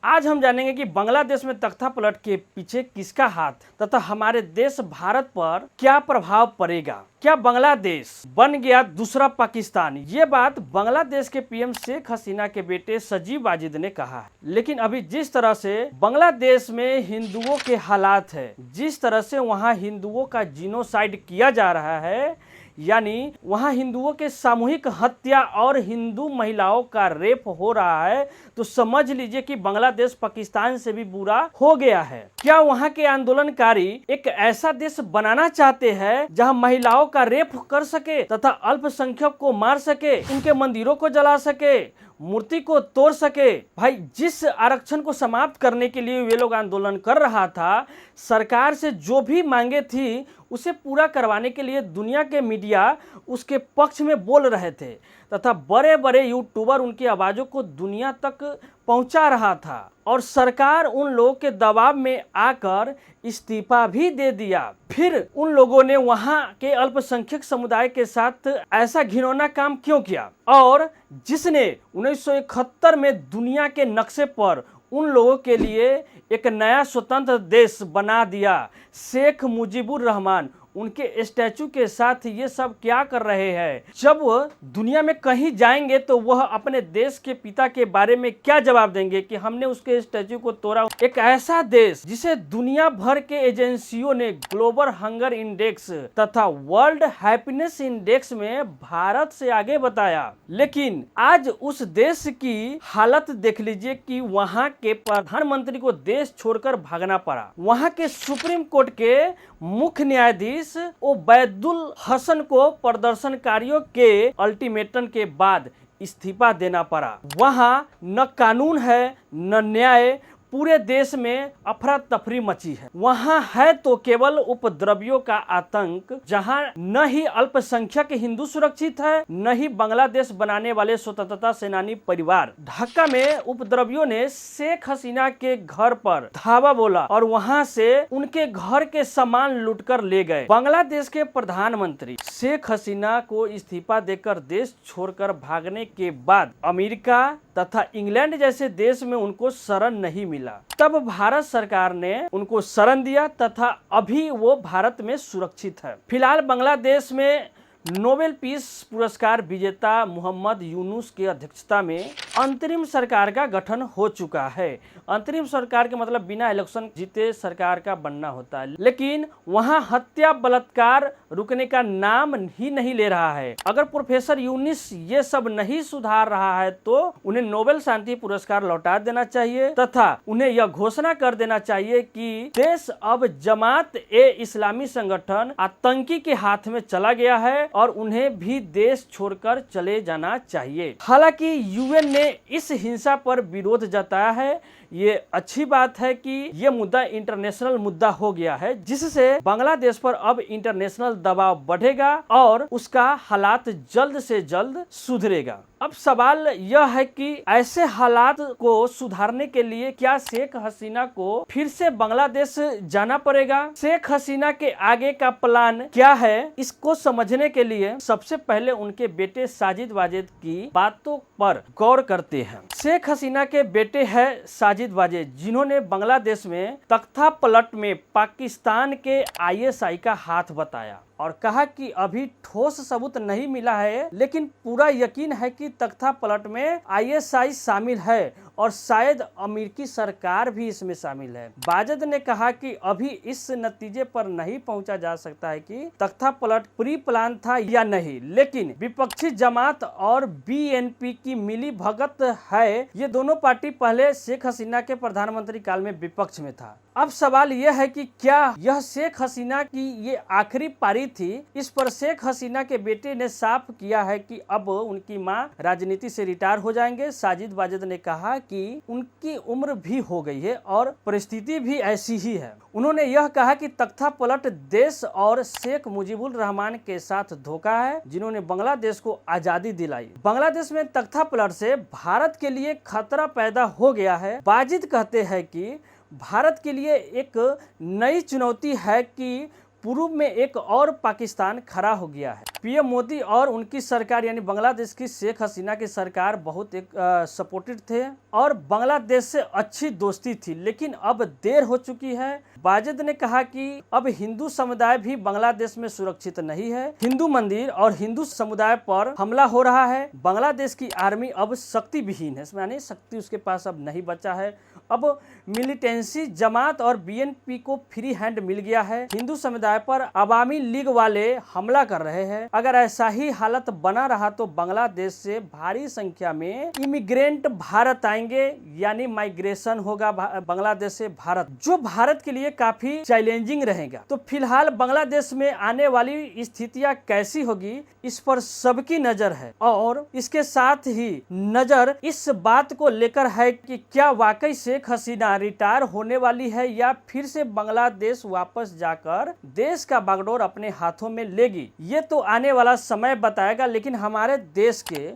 आज हम जानेंगे कि बांग्लादेश में तख्ता पलट के पीछे किसका हाथ तथा हमारे देश भारत पर क्या प्रभाव पड़ेगा। क्या बांग्लादेश बन गया दूसरा पाकिस्तान? ये बात बांग्लादेश के पीएम शेख हसीना के बेटे सजीव वाजिद ने कहा है। लेकिन अभी जिस तरह से बांग्लादेश में हिंदुओं के हालात है, जिस तरह से वहाँ हिंदुओं का जीनोसाइड किया जा रहा है, यानी वहां हिंदुओं के सामूहिक हत्या और हिंदू महिलाओं का रेप हो रहा है, तो समझ लीजिए कि बांग्लादेश पाकिस्तान से भी बुरा हो गया है। क्या वहां के आंदोलनकारी एक ऐसा देश बनाना चाहते हैं जहां महिलाओं का रेप कर सके तथा अल्पसंख्यक को मार सके, उनके मंदिरों को जला सके, मूर्ति को तोड़ सके? भाई, जिस आरक्षण को समाप्त करने के लिए वे लोग आंदोलन कर रहा था, सरकार से जो भी मांगे थी उसे पूरा करवाने के लिए दुनिया के मीडिया उसके पक्ष में बोल रहे थे तथा बड़े बड़े यूट्यूबर उनकी आवाज़ों को दुनिया तक पहुंचा रहा था और सरकार उन लोगों के दबाव में आकर इस्तीफा भी दे दिया। फिर उन लोगों ने वहां के अल्पसंख्यक समुदाय के साथ ऐसा घिनौना काम क्यों किया? और जिसने 1971 में दुनिया के नक्शे पर उन लोगों के लिए एक नया स्वतंत्र देश बना दिया, शेख मुजीबुर रहमान, उनके स्टैचू के साथ ये सब क्या कर रहे हैं? जब वह दुनिया में कहीं जाएंगे तो वह अपने देश के पिता के बारे में क्या जवाब देंगे कि हमने उसके स्टैचू को तोड़ा? एक ऐसा देश जिसे दुनिया भर के एजेंसियों ने ग्लोबल हंगर इंडेक्स तथा वर्ल्ड हैप्पीनेस इंडेक्स में भारत से आगे बताया, लेकिन आज उस देश की हालत देख लीजिए कि वहां के प्रधानमंत्री को देश छोड़कर भागना पड़ा। वहां के सुप्रीम कोर्ट के मुख्य न्यायाधीश ओबैदुल हसन को प्रदर्शनकारियों के अल्टीमेटम के बाद इस्तीफा देना पड़ा। वहां न कानून है न न्याय, पूरे देश में अफरा तफरी मची है। वहां है तो केवल उपद्रवियों का आतंक, जहां न ही अल्पसंख्यक हिंदू सुरक्षित है न ही बांग्लादेश बनाने वाले स्वतंत्रता सेनानी परिवार। ढाका में उपद्रवियों ने शेख हसीना के घर पर धावा बोला और वहां से उनके घर के सामान लूटकर ले गए। बांग्लादेश के प्रधानमंत्री शेख हसीना को इस्तीफा देकर देश छोड़कर भागने के बाद अमेरिका तथा इंग्लैंड जैसे देश में उनको शरण नहीं मिला। तब भारत सरकार ने उनको शरण दिया तथा अभी वो भारत में सुरक्षित है। फिलहाल बांग्लादेश में नोबेल पीस पुरस्कार विजेता मोहम्मद यूनुस की अध्यक्षता में अंतरिम सरकार का गठन हो चुका है। अंतरिम सरकार के मतलब बिना इलेक्शन जीते सरकार का बनना होता है, लेकिन वहां हत्या बलात्कार रुकने का नाम ही नहीं ले रहा है। अगर प्रोफेसर यूनुस ये सब नहीं सुधार रहा है तो उन्हें नोबेल शांति पुरस्कार लौटा देना चाहिए तथा उन्हें यह घोषणा कर देना चाहिए कि देश अब जमात ए इस्लामी संगठन आतंकी के हाथ में चला गया है और उन्हें भी देश छोड़कर चले जाना चाहिए। हालांकि यूएन ने इस हिंसा पर विरोध जताया है। ये अच्छी बात है कि ये मुद्दा इंटरनेशनल मुद्दा हो गया है, जिससे बांग्लादेश पर अब इंटरनेशनल दबाव बढ़ेगा और उसका हालात जल्द से जल्द सुधरेगा। अब सवाल यह है कि ऐसे हालात को सुधारने के लिए क्या शेख हसीना को फिर से बांग्लादेश जाना पड़ेगा? शेख हसीना के आगे का प्लान क्या है? इसको समझने के लिए सबसे पहले उनके बेटे साजिद वाजिद की बातों पर गौर करते हैं। शेख हसीना के बेटे हैं साजिद वाजिद, जिन्होंने बांग्लादेश में तख्ता पलट में पाकिस्तान के आईएसआई का हाथ बताया और कहा कि अभी ठोस सबूत नहीं मिला है, लेकिन पूरा यकीन है कि तख्ता पलट में आईएसआई शामिल है और शायद अमेरिकी सरकार भी इसमें शामिल है। वाजिद ने कहा कि अभी इस नतीजे पर नहीं पहुंचा जा सकता है कि तख्ता पलट प्री प्लान था या नहीं, लेकिन विपक्षी जमात और बीएनपी की मिली भगत है। ये दोनों पार्टी पहले शेख हसीना के प्रधानमंत्री काल में विपक्ष में था। अब सवाल यह है कि क्या यह शेख हसीना की ये आखिरी पारी थी? इस पर शेख हसीना के बेटे ने साफ किया है कि अब उनकी मां राजनीति से रिटायर हो जाएंगे। साजिद वाजिद ने कहा कि उनकी उम्र भी हो गई है और परिस्थिति भी ऐसी ही है। उन्होंने यह कहा कि तख्ता पलट देश और शेख मुजीबुर रहमान के साथ धोखा है, जिन्होंने बांग्लादेश को आजादी दिलाई। बांग्लादेश में तख्ता पलट से भारत के लिए खतरा पैदा हो गया है। वाजिद कहते हैं कि भारत के लिए एक नई चुनौती है कि पूर्व में एक और पाकिस्तान खड़ा हो गया है। पीएम मोदी और उनकी सरकार यानी बांग्लादेश की शेख हसीना की सरकार बहुत एक सपोर्टेड थे और बांग्लादेश से अच्छी दोस्ती थी, लेकिन अब देर हो चुकी है। बाजिद ने कहा कि अब हिंदू समुदाय भी बांग्लादेश में सुरक्षित नहीं है, हिंदू मंदिर और हिंदू समुदाय पर हमला हो रहा है। बांग्लादेश की आर्मी अब शक्ति विहीन है, यानी शक्ति उसके पास अब नहीं बचा है। अब मिलिटेंसी जमात और बीएनपी को फ्री हैंड मिल गया है। हिंदू समुदाय पर अवामी लीग वाले हमला कर रहे हैं। अगर ऐसा ही हालत बना रहा तो बांग्लादेश से भारी संख्या में इमिग्रेंट भारत आएंगे, यानी माइग्रेशन होगा बांग्लादेश से भारत, जो भारत के लिए काफी चैलेंजिंग रहेगा। तो फिलहाल बांग्लादेश में आने वाली स्थितियां कैसी होगी, इस पर सबकी नजर है और इसके साथ ही नजर इस बात को लेकर है कि क्या वाकई शेख हसीना रिटायर होने वाली है या फिर से बांग्लादेश वापस जाकर देश का बागडोर अपने हाथों में लेगी। ये तो आने वाला समय बताएगा, लेकिन हमारे देश के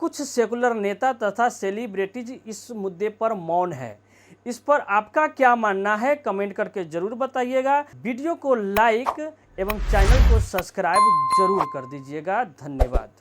कुछ सेकुलर नेता तथा सेलिब्रिटीज इस मुद्दे पर मौन है। इस पर आपका क्या मानना है, कमेंट करके जरूर बताइएगा। वीडियो को लाइक एवं चैनल को सब्सक्राइब जरूर कर दीजिएगा। धन्यवाद।